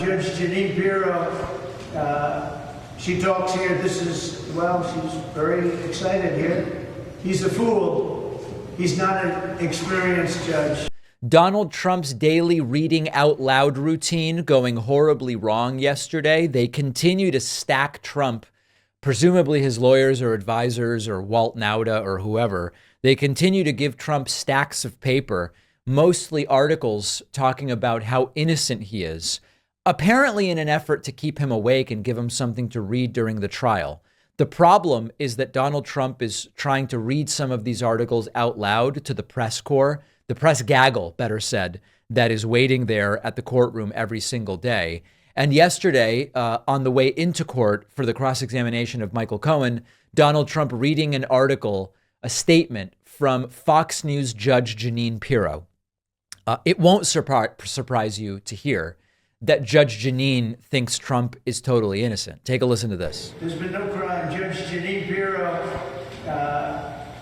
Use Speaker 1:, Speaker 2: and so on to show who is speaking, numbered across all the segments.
Speaker 1: Judge Jeanine Pirro, she talks here. She's very excited here. He's a fool. He's not an experienced judge.
Speaker 2: Donald Trump's daily reading out loud routine going horribly wrong yesterday. They continue to stack Trump, presumably his lawyers or advisors or Walt Nauta or whoever. They continue to give Trump stacks of paper, mostly articles talking about how innocent he is, apparently in an effort to keep him awake and give him something to read during the trial. The problem is that Donald Trump is trying to read some of these articles out loud to the press corps, the press gaggle, better said, that is waiting there at the courtroom every single day. And yesterday, on the way into court for the cross-examination of Michael Cohen, Donald Trump reading an article, a statement from Fox News Judge Jeanine Pirro. It won't surprise you to hear that Judge Jeanine thinks Trump is totally innocent. Take a listen to this.
Speaker 1: There's been no crime. Judge Jeanine Pirro,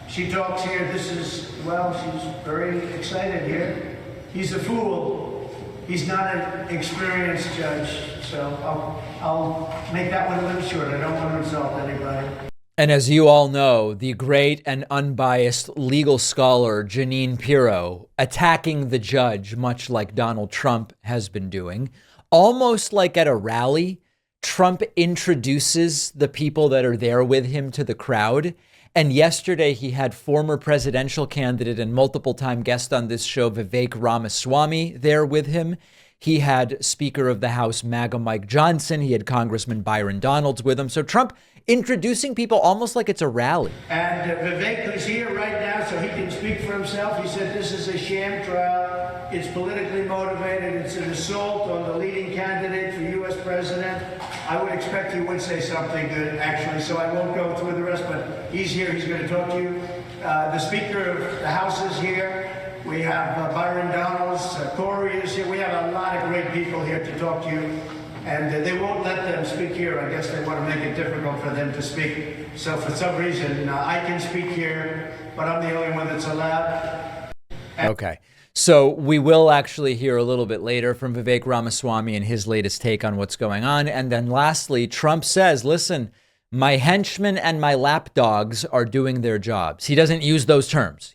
Speaker 1: she talks here. She's very excited here. He's a fool. He's not an experienced judge. So I'll make that one a little short. I don't want to insult anybody.
Speaker 2: And as you all know, the great and unbiased legal scholar Jeanine Pirro attacking the judge, much like Donald Trump has been doing, almost like at a rally. Trump introduces the people that are there with him to the crowd. And yesterday he had former presidential candidate and multiple time guest on this show, Vivek Ramaswamy, there with him. He had Speaker of the House, MAGA Mike Johnson. He had Congressman Byron Donalds with him. So Trump introducing people almost like it's a rally.
Speaker 1: And Vivek is here right now so he can speak for himself. He said this is a sham trial. It's politically motivated. It's an assault on the leading candidate for U.S. president. I would expect he would say something good, actually, so I won't go through the rest, but he's here. He's going to talk to you. The Speaker of the House is here. We have Byron Donalds. Corey is here. We have a lot of great people here to talk to you. And they won't let them speak here. I guess they want to make it difficult for them to speak. So for some reason, I can speak here, but I'm the only one that's allowed.
Speaker 2: Okay. So we will actually hear a little bit later from Vivek Ramaswamy and his latest take on what's going on. And then lastly, Trump says, listen, my henchmen and my lapdogs are doing their jobs. He doesn't use those terms.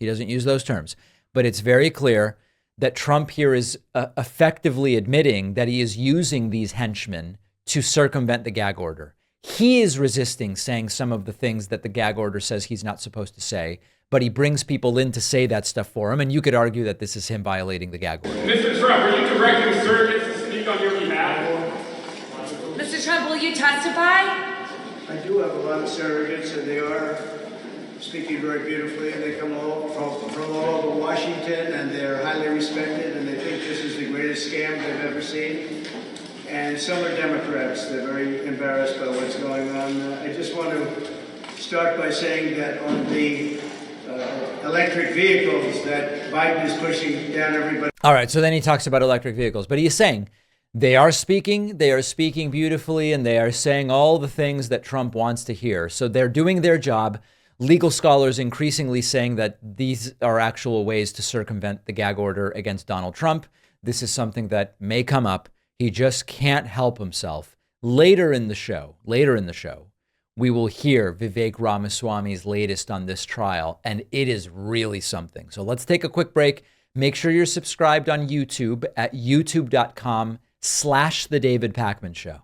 Speaker 2: But it's very clear that Trump here is effectively admitting that he is using these henchmen to circumvent the gag order. He is resisting saying some of the things that the gag order says he's not supposed to say, but he brings people in to say that stuff for him. And you could argue that this is him violating the gag order.
Speaker 3: Mr. Trump, are you directing surrogates to speak on your behalf?
Speaker 4: Mr. Trump, will you testify?
Speaker 1: I do have a lot of surrogates, and they are speaking very beautifully, and they come all from all over Washington, and they're highly respected, and they think this is the greatest scam they've ever seen. And some are Democrats. They're very embarrassed by what's going on. I just want to start by saying that on the electric vehicles that Biden is pushing down everybody.
Speaker 2: All right, so then he talks about electric vehicles, but he is saying they are speaking beautifully, and they are saying all the things that Trump wants to hear. So they're doing their job. Legal scholars increasingly saying that these are actual ways to circumvent the gag order against Donald Trump. This is something that may come up. He just can't help himself. Later in the show, we will hear Vivek Ramaswamy's latest on this trial, and it is really something. So let's take a quick break. Make sure you're subscribed on YouTube at youtube.com/The David Pakman Show.